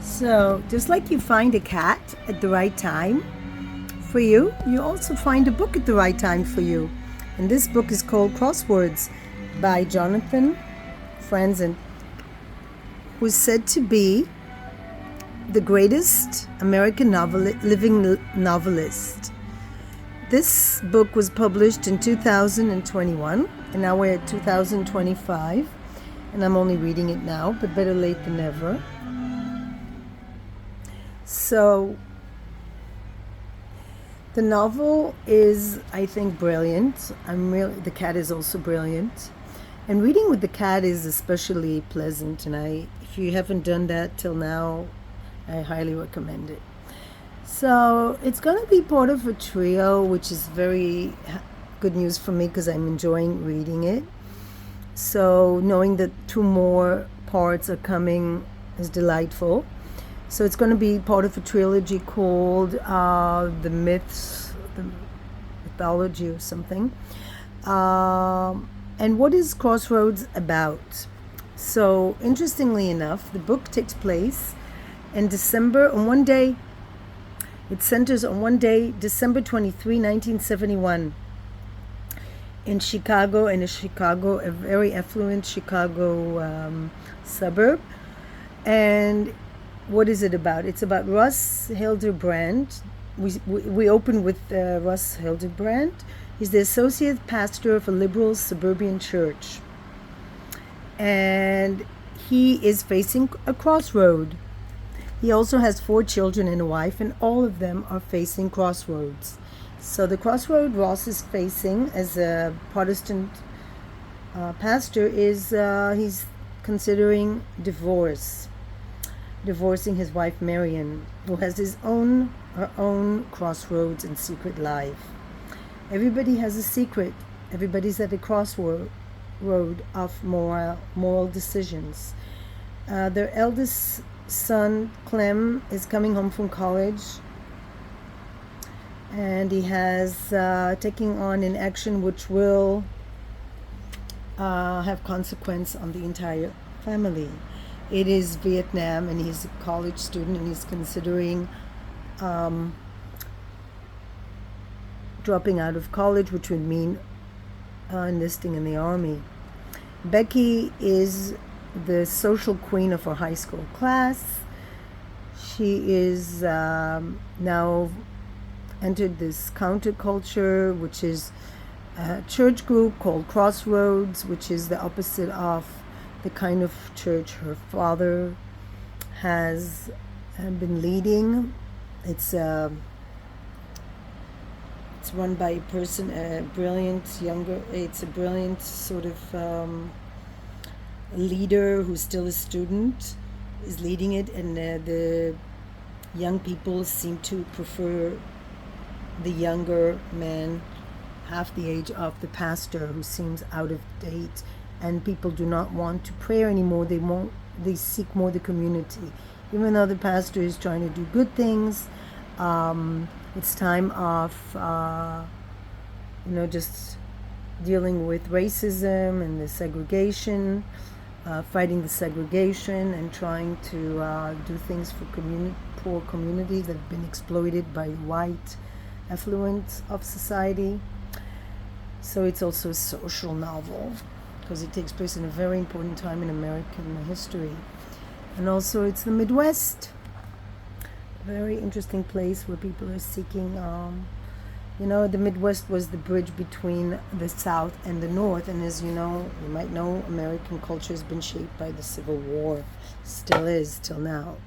So, just like you find a cat at the right time for you, you also find a book at the right time for you. And this book is called Crossroads by Jonathan Franzen, who is said to be the greatest American living novelist. This book was published in 2021, and now we're at 2025, and I'm only reading it now, but better late than never. So, the novel is, I think, brilliant. The cat is also brilliant. And reading with the cat is especially pleasant, and if you haven't done that till now, I highly recommend it. So it's going to be part of a trio, which is very good news for me because I'm enjoying reading it. So knowing that 2 more parts are coming is delightful. So it's going to be part of a trilogy called the Mythology or something. And what is Crossroads about? So interestingly enough, the book takes place in December on one day. It centers on one day, December 23, 1971, in Chicago, a very affluent Chicago suburb. And what is it about? It's about Russ Hildebrand. We open with Russ Hildebrand. He's the associate pastor of a liberal suburban church. And he is facing a crossroad. He also has 4 children and a wife, and all of them are facing crossroads. So the crossroad Ross is facing as a Protestant pastor is he's considering divorcing his wife Marion, who has her own crossroads and secret life. Everybody has a secret. Everybody's at a crossroad of moral decisions. Their eldest son Clem is coming home from college, and he has taking on an action which will have consequence on the entire family. It is Vietnam, and he's a college student, and he's considering dropping out of college, which would mean enlisting in the army. Becky is the social queen of her high school class. She is now entered this counterculture, which is a church group called Crossroads, which is the opposite of the kind of church her father has been leading. It's run by a person, it's a brilliant sort of leader who's still a student is leading it, and the young people seem to prefer the younger man, half the age of the pastor, who seems out of date, and people do not want to pray anymore. They seek more the community, even though the pastor is trying to do good things. It's time of just dealing with racism and the segregation, fighting the segregation, and trying to do things for poor communities that have been exploited by white affluence of society. So it's also a social novel because it takes place in a very important time in American history. And also it's the Midwest, a very interesting place where people are seeking the Midwest was the bridge between the South and the North, and as you might know, American culture has been shaped by the Civil War, still is, till now.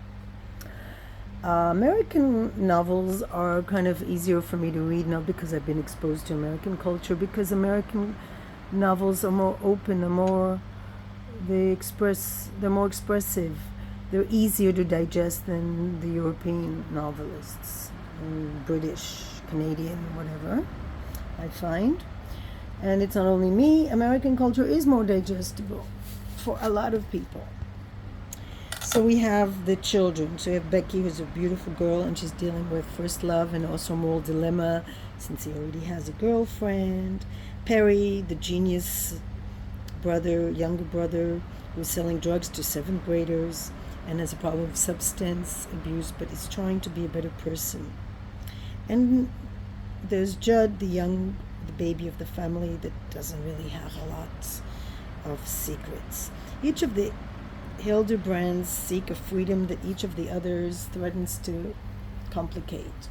American novels are kind of easier for me to read now because I've been exposed to American culture, because American novels are more open, they're more expressive, they're easier to digest than the European novelists, British, Canadian, whatever, I find. And it's not only me, American culture is more digestible for a lot of people. So we have the children. So we have Becky, who's a beautiful girl, and she's dealing with first love and also moral dilemma since he already has a girlfriend. Perry, the genius younger brother, who's selling drugs to 7th graders. and has a problem with substance abuse, but is trying to be a better person. And there's Judd, the baby of the family, that doesn't really have a lot of secrets. Each of the Hildebrands seek a freedom that each of the others threatens to complicate.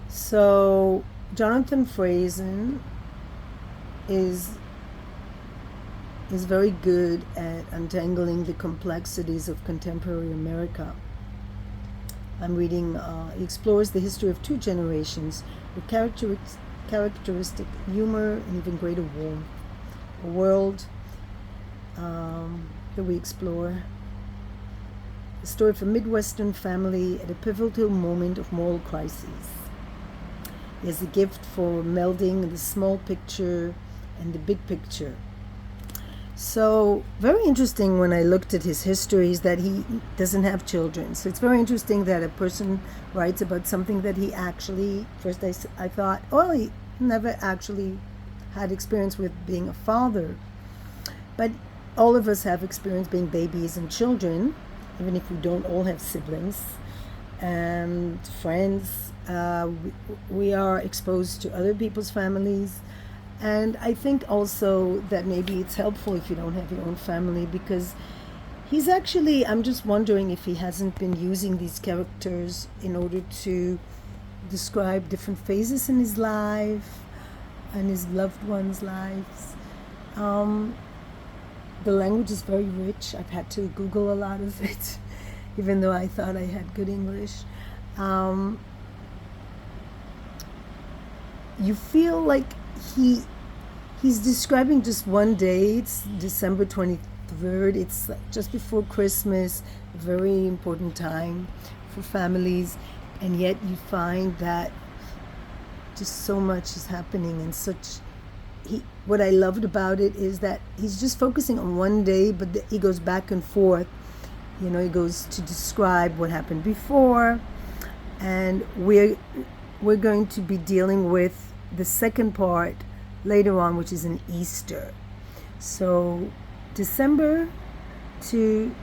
So Jonathan Franzen is very good at untangling the complexities of contemporary America. I'm reading, he explores the history of two generations with characteristic humor and even greater warmth. A world that we explore. The story of a Midwestern family at a pivotal moment of moral crises. He has a gift for melding the small picture and the big picture. So very interesting when I looked at his history is that he doesn't have children. So it's very interesting that a person writes about something that he actually, first I thought, oh, he never actually had experience with being a father. But all of us have experience being babies and children, even if we don't all have siblings and friends. We are exposed to other people's families. And I think also that maybe it's helpful if you don't have your own family, because he's actually, I'm just wondering if he hasn't been using these characters in order to describe different phases in his life and his loved ones' lives. The language is very rich. I've had to Google a lot of it, even though I thought I had good English. You feel like he's describing just one day. It's December 23rd. It's like just before Christmas, a very important time for families, and yet you find that just so much is happening and such. What I loved about it is that he's just focusing on one day, but he goes back and forth. You know, he goes to describe what happened before, and we're going to be dealing with the second part later on, which is an Easter. So December to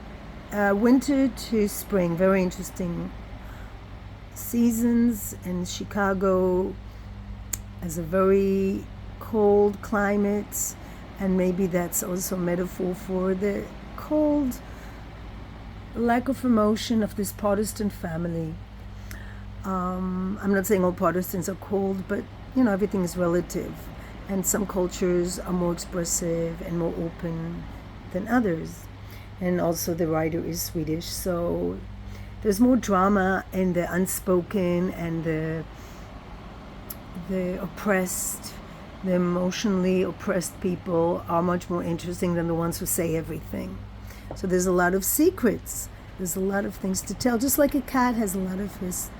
winter to spring, very interesting seasons. And Chicago has a very cold climate, and maybe that's also a metaphor for the cold lack of emotion of this Protestant family. I'm not saying all Protestants are cold, but you know, everything is relative, and some cultures are more expressive and more open than others. And also the writer is Swedish, so there's more drama in the unspoken, and the oppressed, the emotionally oppressed people are much more interesting than the ones who say everything. So there's a lot of secrets. There's a lot of things to tell. Just like a cat has a lot of his,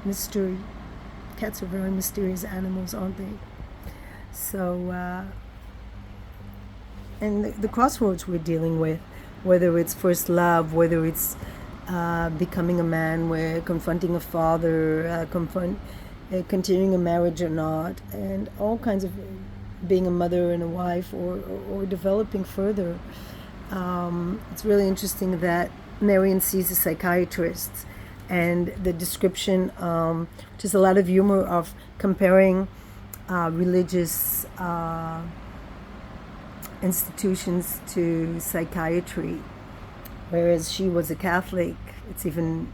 mystery. Cats are very mysterious animals, aren't they? So, and the crossroads we're dealing with, whether it's first love, whether it's becoming a man, we're confronting a father, continuing a marriage or not, and all kinds of being a mother and a wife, or developing further. It's really interesting that Marion sees a psychiatrist, and the description, just a lot of humor of comparing religious institutions to psychiatry, whereas she was a Catholic. It's even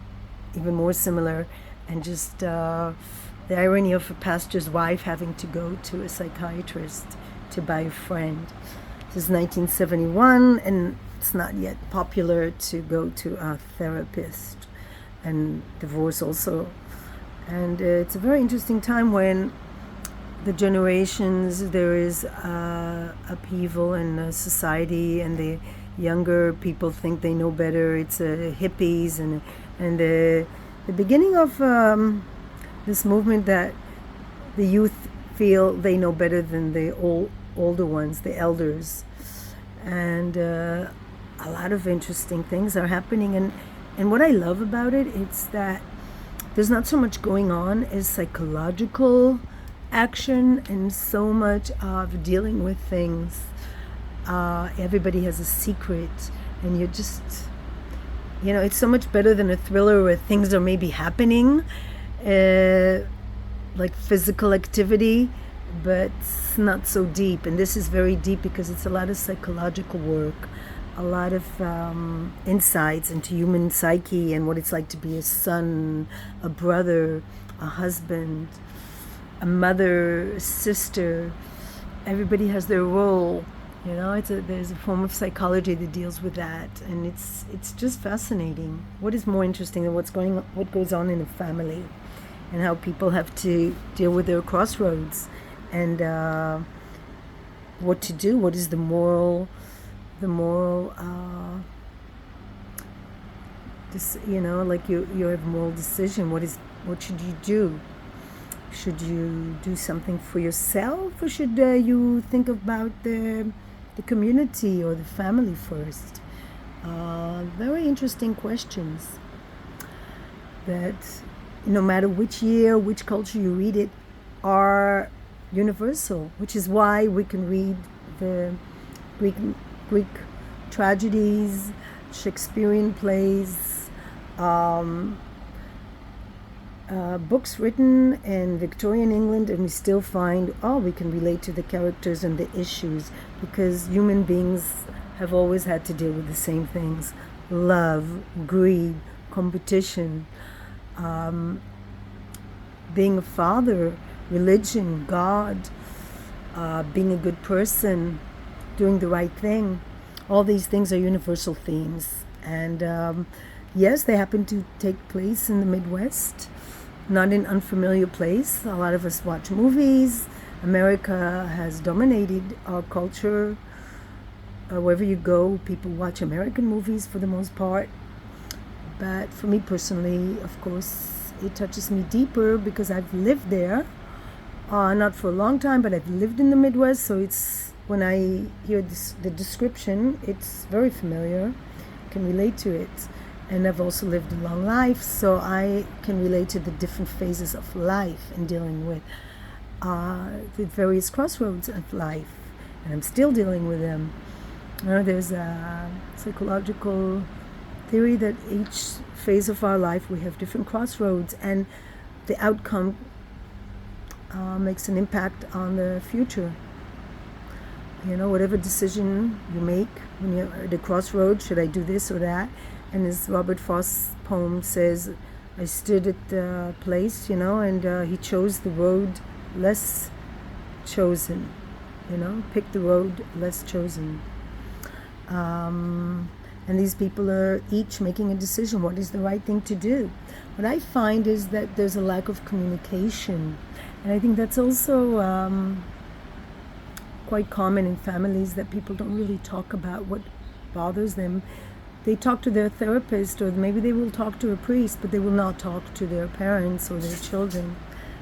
more similar, and just the irony of a pastor's wife having to go to a psychiatrist to buy a friend. This is 1971, and it's not yet popular to go to a therapist, and divorce also. And it's a very interesting time when the generations, there is upheaval in society, and the younger people think they know better. It's hippies and the beginning of this movement that the youth feel they know better than the older ones, the elders. And a lot of interesting things are happening, and what I love about it, it's that there's not so much going on as psychological action, and so much of dealing with things. Everybody has a secret, and it's so much better than a thriller where things are maybe happening, like physical activity, but it's not so deep. And this is very deep because it's a lot of psychological work, a lot of insights into human psyche and what it's like to be a son, a brother, a husband, a mother, a sister. Everybody has their role. There's a form of psychology that deals with that, and it's just fascinating. What is more interesting than what goes on in a family, and how people have to deal with their crossroads, and what to do? What is the moral? Like you have a moral decision. What should you do? Should you do something for yourself, or should you think about the community or the family first? Very interesting questions that, no matter which year, which culture you read it, are universal, which is why we can read the Greek tragedies, Shakespearean plays, books written in Victorian England, and we still find, we can relate to the characters and the issues, because human beings have always had to deal with the same things: love, greed, competition, being a father, religion, God, being a good person, doing the right thing. All these things are universal themes. And yes, they happen to take place in the Midwest, not in unfamiliar place. A lot of us watch movies. America has dominated our culture. Wherever you go, people watch American movies for the most part. But for me personally, of course, it touches me deeper because I've lived there. Not for a long time, but I've lived in the Midwest, so when I hear the description, it's very familiar. I can relate to it. And I've also lived a long life, so I can relate to the different phases of life and dealing with the various crossroads of life. And I'm still dealing with them. There's a psychological theory that each phase of our life we have different crossroads, and the outcome makes an impact on the future. Whatever decision you make when you're at a crossroads, should I do this or that? And as Robert Frost's poem says, I stood at the place, and he chose the road less chosen, picked the road less chosen. And these people are each making a decision. What is the right thing to do? What I find is that there's a lack of communication. And I think that's also quite common in families, that people don't really talk about what bothers them. They talk to their therapist, or maybe they will talk to a priest, but they will not talk to their parents or their children.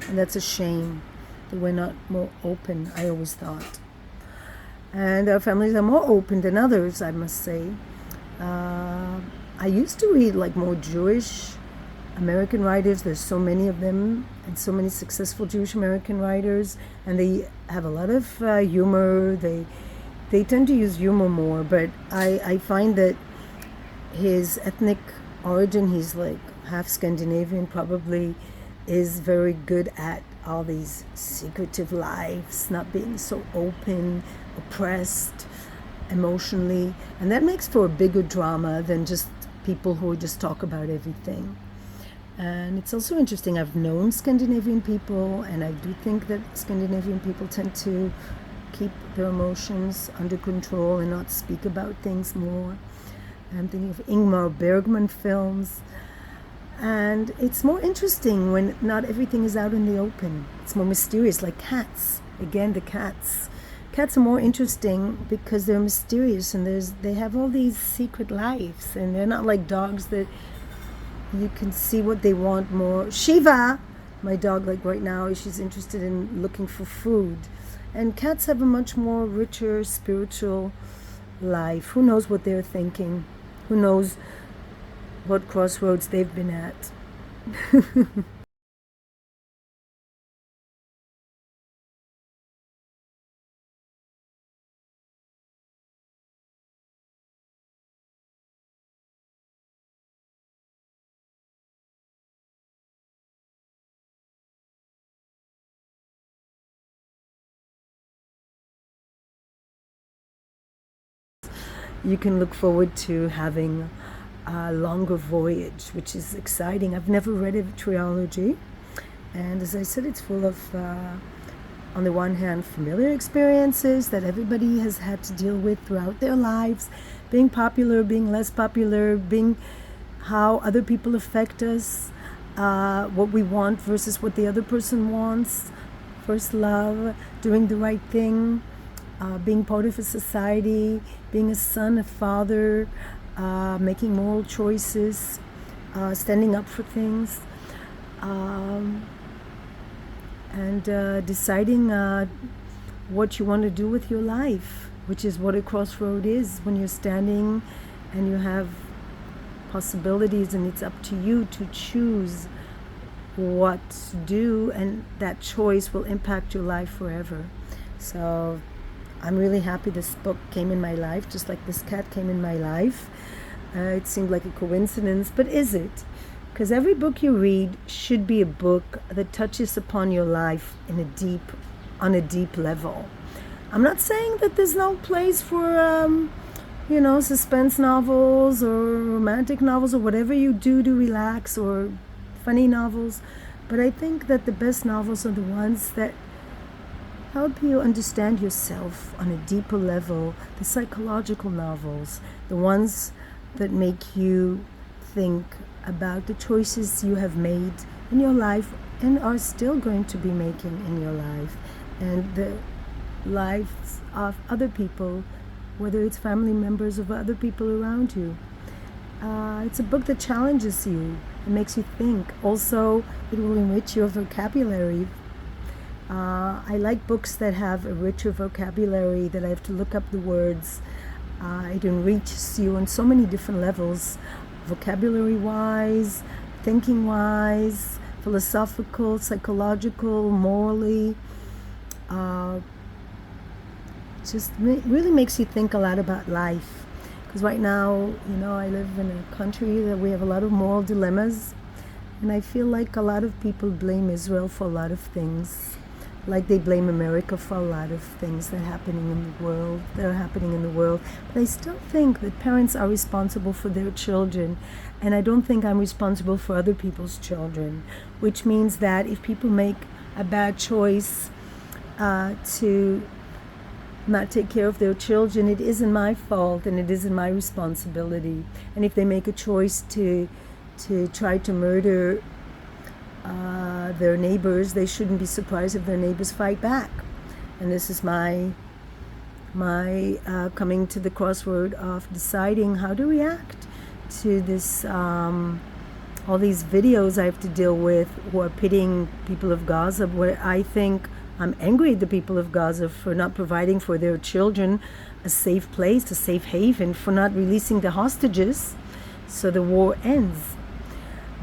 And that's a shame that we're not more open, I always thought. And our families are more open than others, I must say. I used to read like more Jewish American writers. There's so many of them, and so many successful Jewish American writers, and they have a lot of humor. They tend to use humor more, but I find that his ethnic origin, he's like half Scandinavian probably, is very good at all these secretive lives, not being so open, oppressed emotionally, and that makes for a bigger drama than just people who just talk about everything. And it's also interesting, I've known Scandinavian people, and I do think that Scandinavian people tend to keep their emotions under control and not speak about things more. I'm thinking of Ingmar Bergman films, and it's more interesting when not everything is out in the open. It's more mysterious, like cats. Again, the cats are more interesting because they're mysterious, and they have all these secret lives, and they're not like dogs that you can see what they want more. Shiva, my dog, like right now, she's interested in looking for food. And cats have a much more richer spiritual life. Who knows what they're thinking? Who knows what crossroads they've been at? you can look forward to having a longer voyage, which is exciting. I've never read a trilogy, and as I said, it's full of, on the one hand, familiar experiences that everybody has had to deal with throughout their lives, being popular, being less popular, being how other people affect us, what we want versus what the other person wants, first love, doing the right thing, being part of a society, being a son, a father, making moral choices, standing up for things, and deciding what you want to do with your life, which is what a crossroad is, when you're standing and you have possibilities and it's up to you to choose what to do, and that choice will impact your life forever. So I'm really happy this book came in my life, just like this cat came in my life. It seemed like a coincidence, but is it? Because every book you read should be a book that touches upon your life on a deep level. I'm not saying that there's no place for suspense novels or romantic novels or whatever you do to relax, or funny novels, but I think that the best novels are the ones that help you understand yourself on a deeper level, the psychological novels, the ones that make you think about the choices you have made in your life and are still going to be making in your life, and the lives of other people, whether it's family members or other people around you. It's a book that challenges you. It makes you think. Also, it will enrich your vocabulary. I like books that have a richer vocabulary, that I have to look up the words. It enriches you on so many different levels, vocabulary-wise, thinking-wise, philosophical, psychological, morally. Just really makes you think a lot about life. Because right now, I live in a country that we have a lot of moral dilemmas, and I feel like a lot of people blame Israel for a lot of things, like they blame America for a lot of things that are happening in the world. But I still think that parents are responsible for their children, and I don't think I'm responsible for other people's children, which means that if people make a bad choice to not take care of their children, it isn't my fault and it isn't my responsibility. And if they make a choice to try to murder their neighbors, they shouldn't be surprised if their neighbors fight back. And this is my coming to the crossroad of deciding how to react to this, all these videos I have to deal with who are pitting people of Gaza, where I think I'm angry at the people of Gaza for not providing for their children a safe place, a safe haven, for not releasing the hostages so the war ends,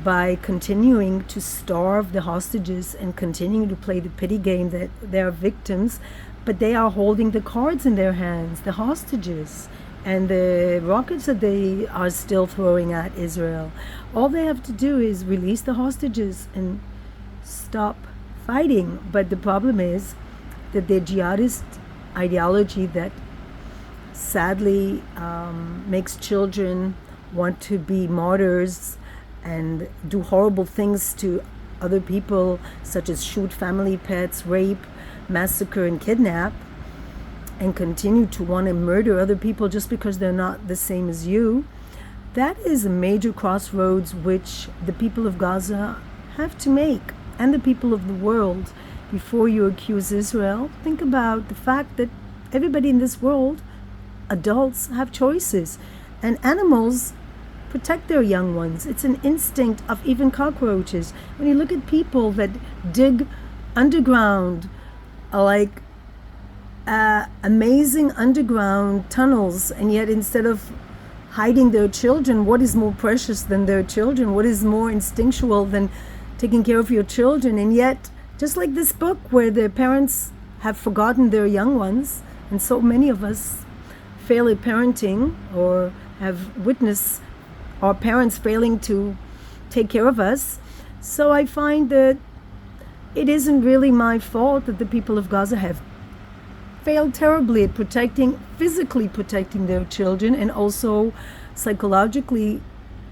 by continuing to starve the hostages and continuing to play the pity game that they are victims, but they are holding the cards in their hands, the hostages, and the rockets that they are still throwing at Israel. All they have to do is release the hostages and stop fighting. But the problem is that the jihadist ideology that sadly makes children want to be martyrs and do horrible things to other people, such as shoot family pets, rape, massacre, and kidnap, and continue to want to murder other people just because they're not the same as you. That is a major crossroads which the people of Gaza have to make, and the people of the world. Before you accuse Israel, think about the fact that everybody in this world, adults, have choices, and animals protect their young ones. It's an instinct of even cockroaches. When you look at people that dig underground, like amazing underground tunnels, and yet instead of hiding their children, what is more precious than their children? What is more instinctual than taking care of your children? And yet, just like this book where the parents have forgotten their young ones, and so many of us fail at parenting or have witnessed our parents failing to take care of us. So I find that it isn't really my fault that the people of Gaza have failed terribly at physically protecting their children, and also psychologically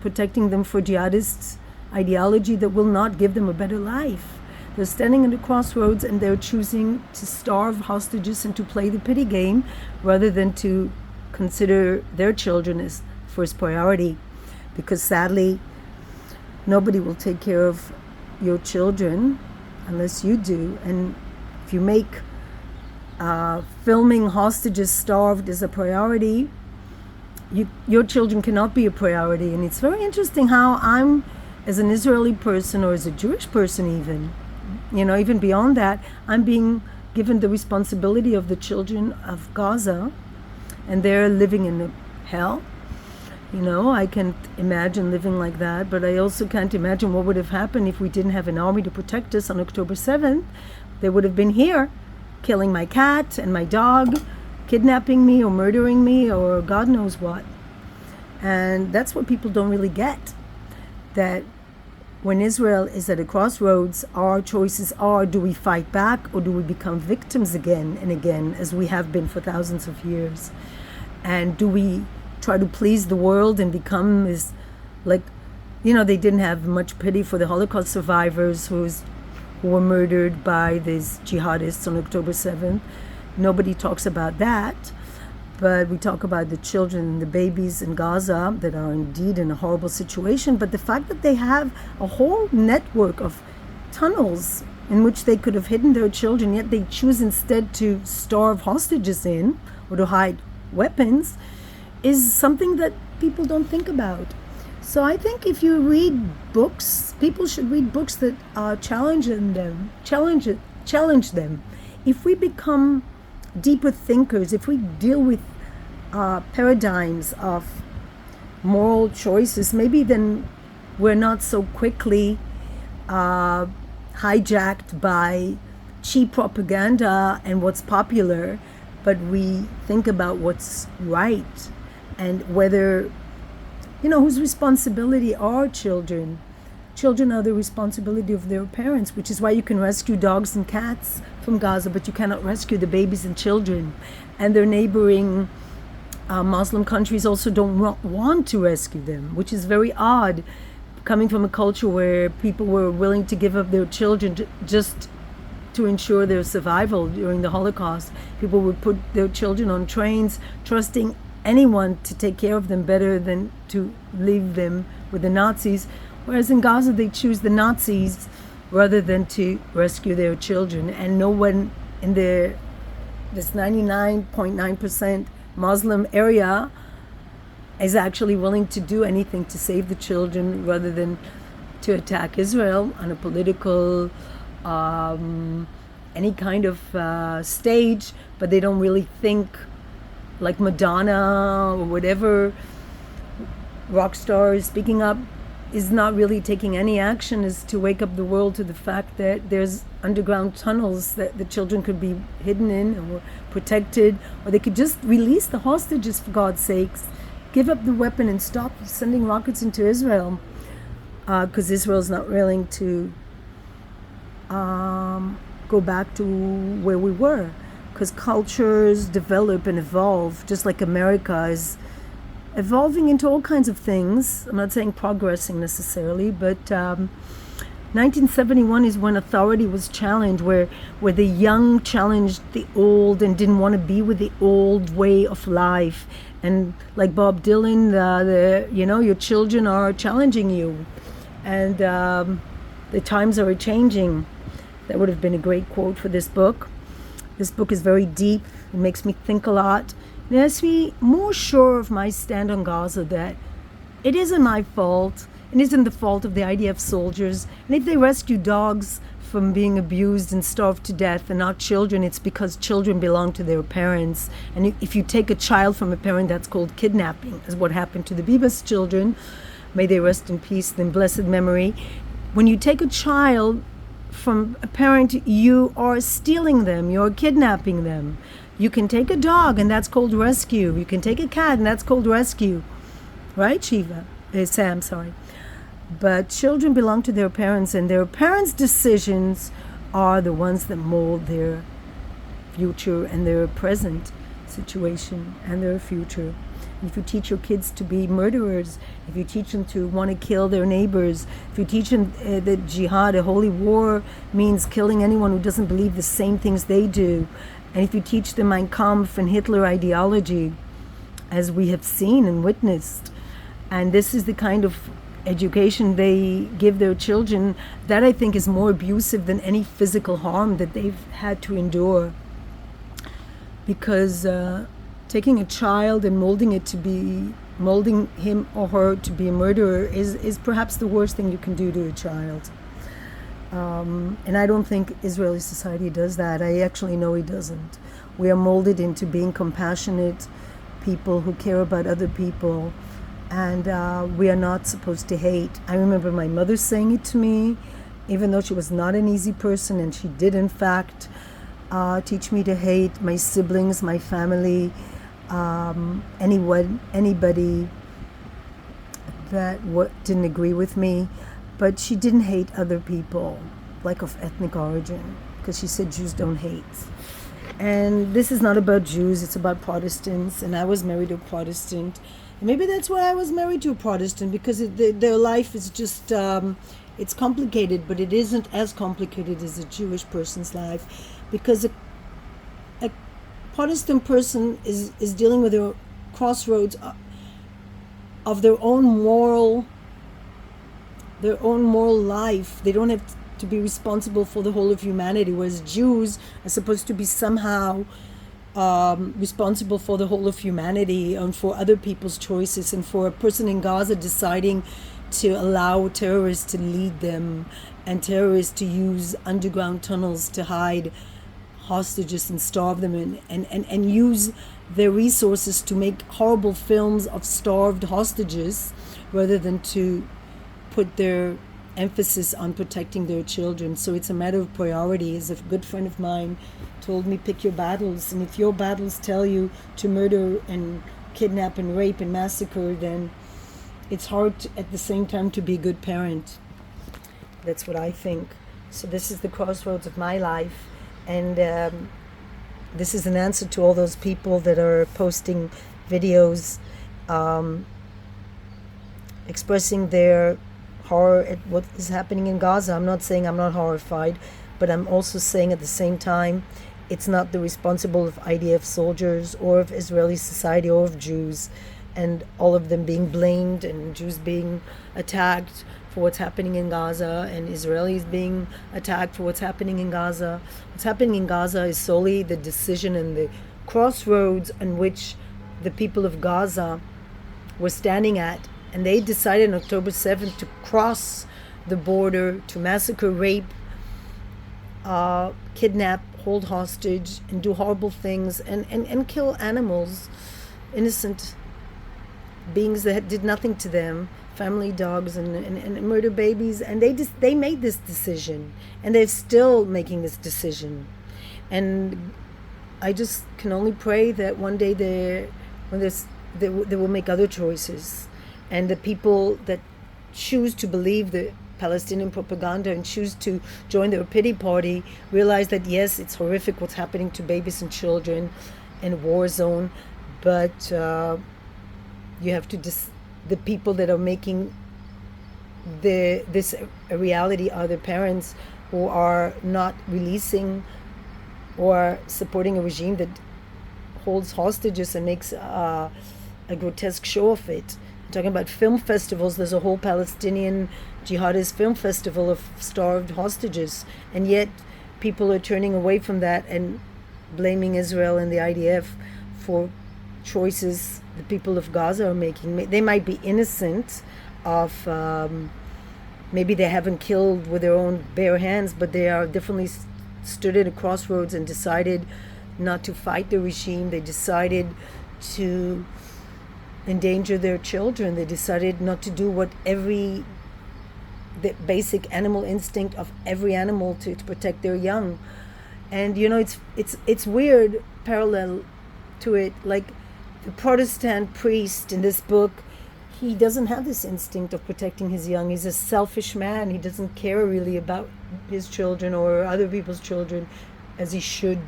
protecting them for jihadists' ideology that will not give them a better life. They're standing at the crossroads and they're choosing to starve hostages and to play the pity game rather than to consider their children as first priority. Because sadly, nobody will take care of your children unless you do. And if you make filming hostages starved as a priority, your children cannot be a priority. And it's very interesting how I'm, as an Israeli person or as a Jewish person even beyond that, I'm being given the responsibility of the children of Gaza, and they're living in a hell. I can't imagine living like that, but I also can't imagine what would have happened if we didn't have an army to protect us on October 7th. They would have been here, killing my cat and my dog, kidnapping me or murdering me or God knows what. And that's what people don't really get, that when Israel is at a crossroads, our choices are, do we fight back or do we become victims again and again, as we have been for thousands of years? And do we try to please the world and become they didn't have much pity for the Holocaust survivors who were murdered by these jihadists on October 7th. Nobody talks about that, but we talk about the children and the babies in Gaza that are indeed in a horrible situation. But the fact that they have a whole network of tunnels in which they could have hidden their children, yet they choose instead to starve hostages in or to hide weapons, is something that people don't think about. So I think if you read books, people should read books that challenge them. If we become deeper thinkers, if we deal with paradigms of moral choices, maybe then we're not so quickly hijacked by cheap propaganda and what's popular, but we think about what's right and whether, whose responsibility are children. Children are the responsibility of their parents, which is why you can rescue dogs and cats from Gaza, but you cannot rescue the babies and children. And their neighboring Muslim countries also don't want to rescue them, which is very odd, coming from a culture where people were willing to give up their children just to ensure their survival during the Holocaust. People would put their children on trains, trusting anyone to take care of them better than to leave them with the Nazis. Whereas in Gaza, they choose the Nazis rather than to rescue their children. And no one in this 99.9% Muslim area is actually willing to do anything to save the children rather than to attack Israel on a political, any kind of stage. But they don't really think like Madonna or whatever rock star is speaking up, is not really taking any action, is to wake up the world to the fact that there's underground tunnels that the children could be hidden in or protected, or they could just release the hostages, for God's sakes, give up the weapon and stop sending rockets into Israel, because Israel's not willing to go back to where we were, because cultures develop and evolve, just like America is evolving into all kinds of things. I'm not saying progressing necessarily, but 1971 is when authority was challenged, where the young challenged the old and didn't want to be with the old way of life. And like Bob Dylan, your children are challenging you, and the times are changing. That would have been a great quote for this book. This book is very deep. It makes me think a lot. It makes me more sure of my stand on Gaza, that it isn't my fault. It isn't the fault of the IDF soldiers. And if they rescue dogs from being abused and starved to death and not children, it's because children belong to their parents. And if you take a child from a parent, that's called kidnapping, is what happened to the Bibas children. May they rest in peace, in blessed memory. When you take a child from a parent, you are stealing them, you're kidnapping them. You can take a dog, and that's called rescue. You can take a cat, and that's called rescue. Right, Sam, sorry. But children belong to their parents, and their parents' decisions are the ones that mold their future and their present situation and their future. If you teach your kids to be murderers, if you teach them to want to kill their neighbors, if you teach them that jihad, a holy war, means killing anyone who doesn't believe the same things they do, and if you teach them Mein Kampf and Hitler ideology, as we have seen and witnessed, and this is the kind of education they give their children, that I think is more abusive than any physical harm that they've had to endure. Because taking a child and molding him or her to be a murderer is perhaps the worst thing you can do to a child. And I don't think Israeli society does that. I actually know it doesn't. We are molded into being compassionate people who care about other people, and we are not supposed to hate. I remember my mother saying it to me, even though she was not an easy person, and she did in fact teach me to hate my siblings, my family, anybody that didn't agree with me. But she didn't hate other people, like of ethnic origin, because she said Jews don't hate. And this is not about Jews, it's about Protestants, and I was married to a Protestant. And maybe that's why I was married to a Protestant, because their life is just, it's complicated, but it isn't as complicated as a Jewish person's life, because a Protestant person is dealing with a crossroads of their own moral life. They don't have to be responsible for the whole of humanity, whereas Jews are supposed to be somehow responsible for the whole of humanity and for other people's choices, and for a person in Gaza deciding to allow terrorists to lead them and terrorists to use underground tunnels to hide hostages and starve them and use their resources to make horrible films of starved hostages rather than to put their emphasis on protecting their children. So it's a matter of priority. As a good friend of mine told me, pick your battles, and if your battles tell you to murder and kidnap and rape and massacre, then it's hard at the same time to be a good parent. That's what I think. So this is the crossroads of my life, and this is an answer to all those people that are posting videos expressing their horror at what is happening in Gaza. I'm not saying I'm not horrified, but I'm also saying at the same time, it's not the responsible of IDF soldiers or of Israeli society or of Jews, and all of them being blamed, and Jews being attacked for what's happening in Gaza, and Israelis being attacked for what's happening in Gaza. What's happening in Gaza is solely the decision and the crossroads on which the people of Gaza were standing at, and they decided on October 7th to cross the border, to massacre, rape, kidnap, hold hostage, and do horrible things, and kill animals, innocent beings that did nothing to them, family dogs, and murder babies. And they made this decision, and they're still making this decision. And I just can only pray that one day they will make other choices. And the people that choose to believe the Palestinian propaganda and choose to join their pity party realize that yes, it's horrific what's happening to babies and children in a war zone, but you have to the people that are making this a reality are the parents who are not releasing or supporting a regime that holds hostages and makes a grotesque show of it. I'm talking about film festivals. There's a whole Palestinian jihadist film festival of starved hostages, and yet people are turning away from that and blaming Israel and the IDF for choices the people of Gaza are making. They might be innocent of, maybe they haven't killed with their own bare hands, but they are definitely stood at a crossroads and decided not to fight the regime. They decided to endanger their children. They decided not to do what the basic animal instinct of every animal to protect their young. And it's weird parallel to it, like the Protestant priest in this book, he doesn't have this instinct of protecting his young. He's a selfish man. He doesn't care really about his children or other people's children as he should.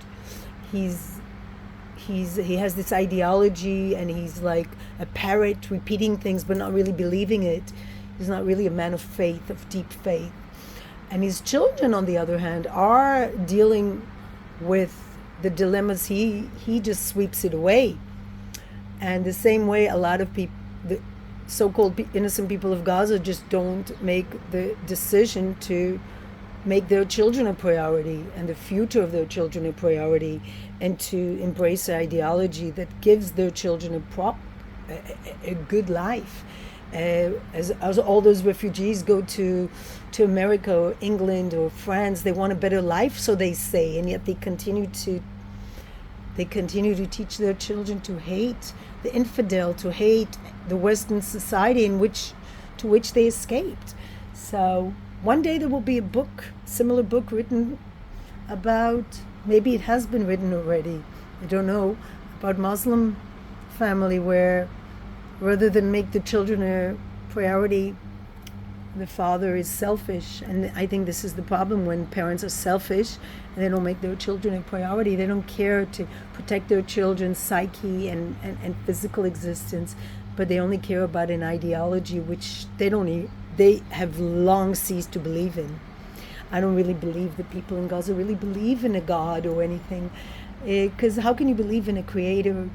he has this ideology, and he's like a parrot repeating things but not really believing it. He's not really a man of faith, of deep faith. And his children, on the other hand, are dealing with the dilemmas. He just sweeps it away. And the same way a lot of people, the so-called innocent people of Gaza, just don't make the decision to make their children a priority and the future of their children a priority, and to embrace an ideology that gives their children a good life. As all those refugees go to America or England or France, they want a better life, so they say, and yet they continue to teach their children to hate the infidel, to hate the Western society to which they escaped. So one day there will be similar book written about, maybe it has been written already, I don't know, about Muslim family where rather than make the children a priority, the father is selfish. And I think this is the problem when parents are selfish and they don't make their children a priority. They don't care to protect their children's psyche and physical existence, but they only care about an ideology which they have long ceased to believe in. I don't really believe that people in Gaza really believe in a God or anything, because how can you believe in a creator,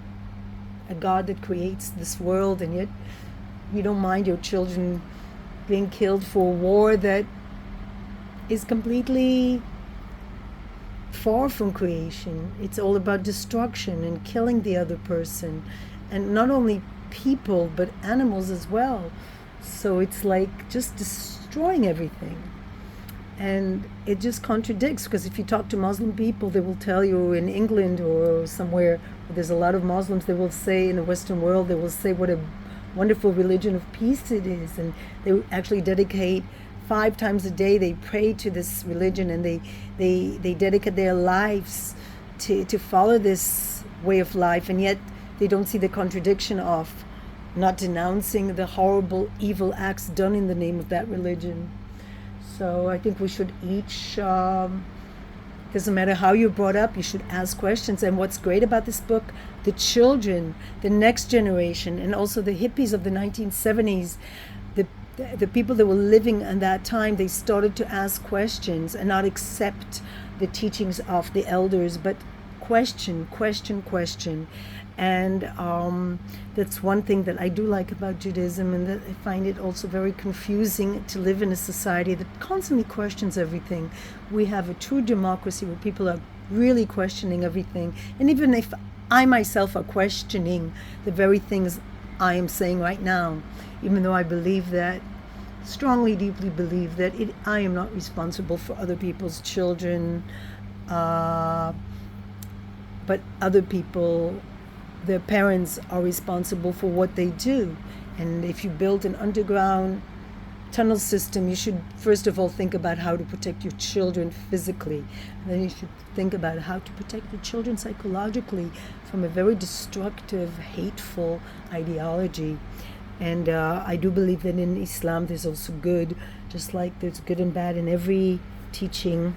a God that creates this world, and yet you don't mind your children being killed for a war that is completely far from creation? It's all about destruction and killing the other person, and not only people but animals as well. So it's like just destroying everything. And it just contradicts, because if you talk to Muslim people, they will tell you in England or somewhere where there's a lot of Muslims, they will say, in the Western world, they will say what a wonderful religion of peace it is. And they actually dedicate 5 times a day, they pray to this religion, and they dedicate their lives to follow this way of life. And yet they don't see the contradiction of not denouncing the horrible, evil acts done in the name of that religion. So I think we should each, doesn't matter how you're brought up, you should ask questions. And what's great about this book, the children, the next generation, and also the hippies of the 1970s, the people that were living in that time, they started to ask questions and not accept the teachings of the elders, but question. And that's one thing that I do like about Judaism, and that I find it also very confusing to live in a society that constantly questions everything. We have a true democracy where people are really questioning everything. And even if I myself are questioning the very things I am saying right now, even though I believe that, strongly, deeply believe that I am not responsible for other people's children, but other people, their parents are responsible for what they do. And if you build an underground tunnel system, you should first of all think about how to protect your children physically. And then you should think about how to protect your children psychologically from a very destructive, hateful ideology. And I do believe that in Islam there's also good, just like there's good and bad in every teaching.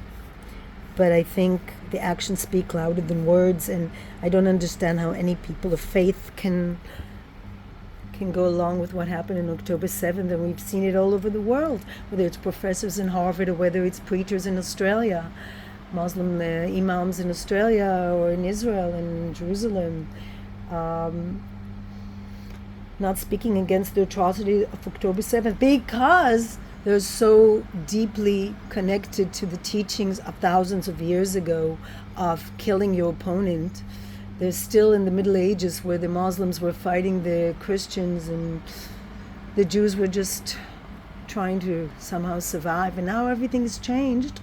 But I think the actions speak louder than words, and I don't understand how any people of faith can go along with what happened on October 7th, and we've seen it all over the world, whether it's professors in Harvard or whether it's preachers in Australia, Muslim imams in Australia or in Israel and Jerusalem, not speaking against the atrocity of October 7th because they're so deeply connected to the teachings of thousands of years ago of killing your opponent. They're still in the Middle Ages where the Muslims were fighting the Christians and the Jews were just trying to somehow survive. And now everything's changed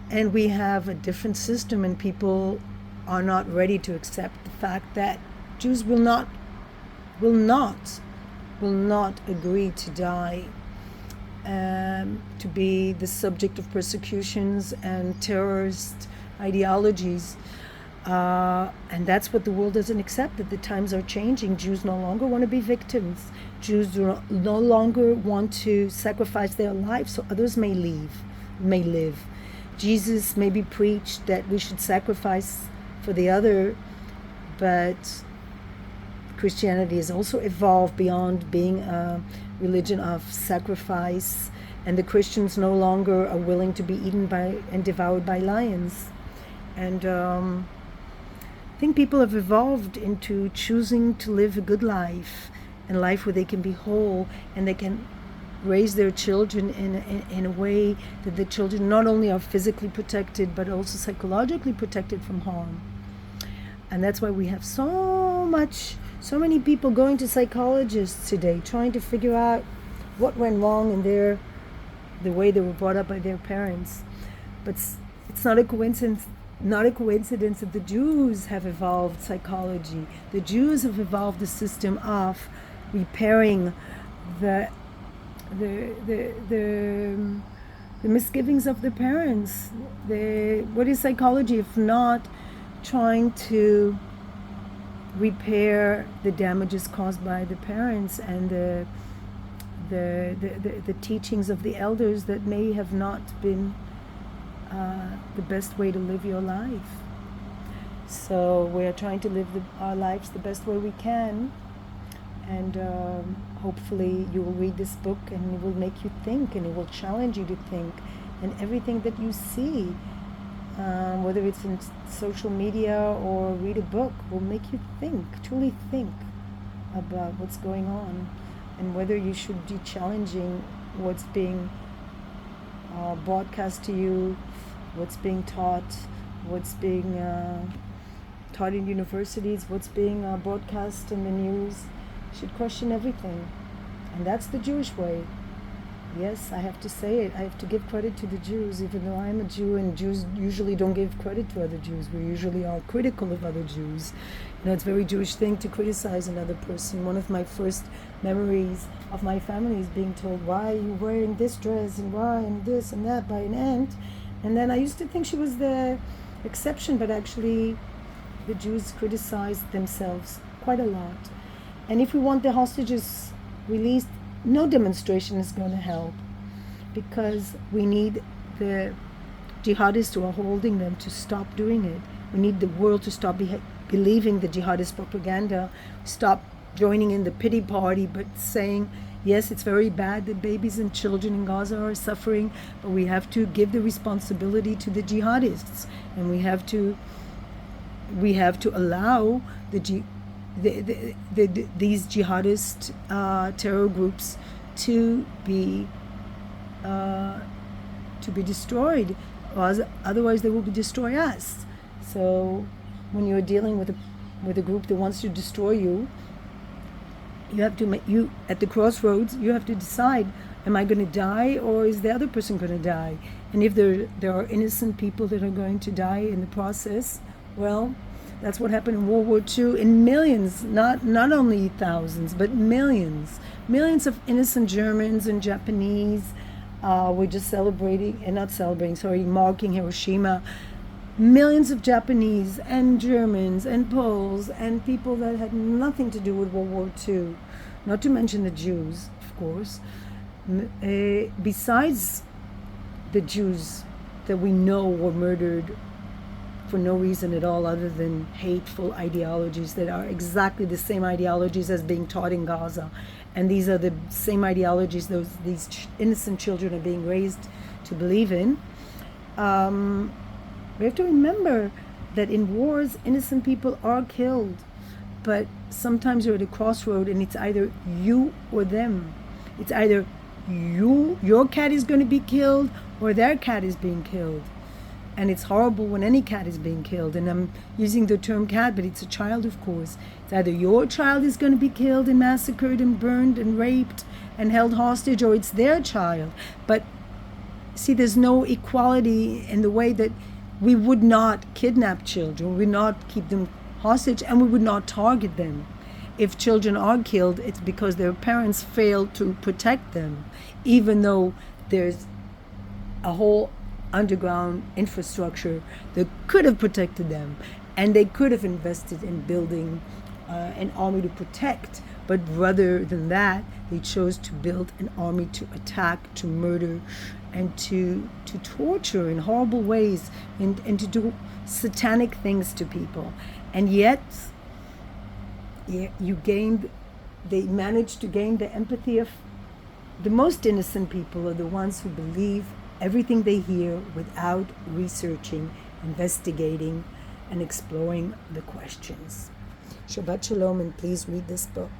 and we have a different system, and people are not ready to accept the fact that Jews will not agree to die, to be the subject of persecutions and terrorist ideologies. And that's what the world doesn't accept, that the times are changing. Jews no longer want to be victims. Jews do no longer want to sacrifice their lives so others may live. Jesus maybe preached that we should sacrifice for the other. But Christianity has also evolved beyond being a religion of sacrifice, and the Christians no longer are willing to be eaten by and devoured by lions. And I think people have evolved into choosing to live a good life, and life where they can be whole and they can raise their children in a way that the children not only are physically protected but also psychologically protected from harm. And that's why we have so many people going to psychologists today, trying to figure out what went wrong in the way they were brought up by their parents. But it's not a coincidence that the Jews have evolved psychology. The Jews have evolved a system of repairing the misgivings of the parents. What is psychology if not trying to repair the damages caused by the parents and the teachings of the elders that may have not been the best way to live your life. So we are trying to live our lives the best way we can, and hopefully you will read this book and it will make you think, and it will challenge you to think, and everything that you see, whether it's in social media or read a book, will make you think, truly think about what's going on, and whether you should be challenging what's being broadcast to you, what's being taught, what's being taught in universities, what's being broadcast in the news. You should question everything. And that's the Jewish way. Yes, I have to say it. I have to give credit to the Jews, even though I'm a Jew, and Jews usually don't give credit to other Jews. We usually are critical of other Jews. You know, it's a very Jewish thing to criticize another person. One of my first memories of my family is being told, why are you wearing this dress, and why, and this and that, by an aunt. And then I used to think she was the exception, but actually the Jews criticized themselves quite a lot. And if we want the hostages released, no demonstration is going to help, because we need the jihadists who are holding them to stop doing it. We need the world to stop believing the jihadist propaganda, stop joining in the pity party, but saying, yes, it's very bad that babies and children in Gaza are suffering, but we have to give the responsibility to the jihadists, and we have to allow these jihadist terror groups to be destroyed, or otherwise they will destroy us. So when you're dealing with a group that wants to destroy you, you have to at the crossroads, you have to decide: am I going to die, or is the other person going to die? And if there are innocent people that are going to die in the process, well, that's what happened in World War II. In millions, not only thousands, but millions of innocent Germans and Japanese were just marking Hiroshima. Millions of Japanese and Germans and Poles and people that had nothing to do with World War II, not to mention the Jews, of course. Besides the Jews that we know were murdered for no reason at all other than hateful ideologies that are exactly the same ideologies as being taught in Gaza. And these are the same ideologies these innocent children are being raised to believe in. We have to remember that in wars, innocent people are killed. But sometimes you're at a crossroad and it's either you or them. It's either your cat is going to be killed, or their cat is being killed. And it's horrible when any cat is being killed. And I'm using the term cat, but it's a child, of course. It's either your child is going to be killed and massacred and burned and raped and held hostage, or it's their child. But see, there's no equality in the way that we would not kidnap children, we would not keep them hostage, and we would not target them. If children are killed, it's because their parents failed to protect them, even though there's a whole underground infrastructure that could have protected them, and they could have invested in building an army to protect. But rather than that, they chose to build an army to attack, to murder, and to torture in horrible ways, and to do satanic things to people. And yet they managed to gain the empathy of the most innocent people, are the ones who believe everything they hear without researching, investigating, and exploring the questions. Shabbat Shalom, and please read this book.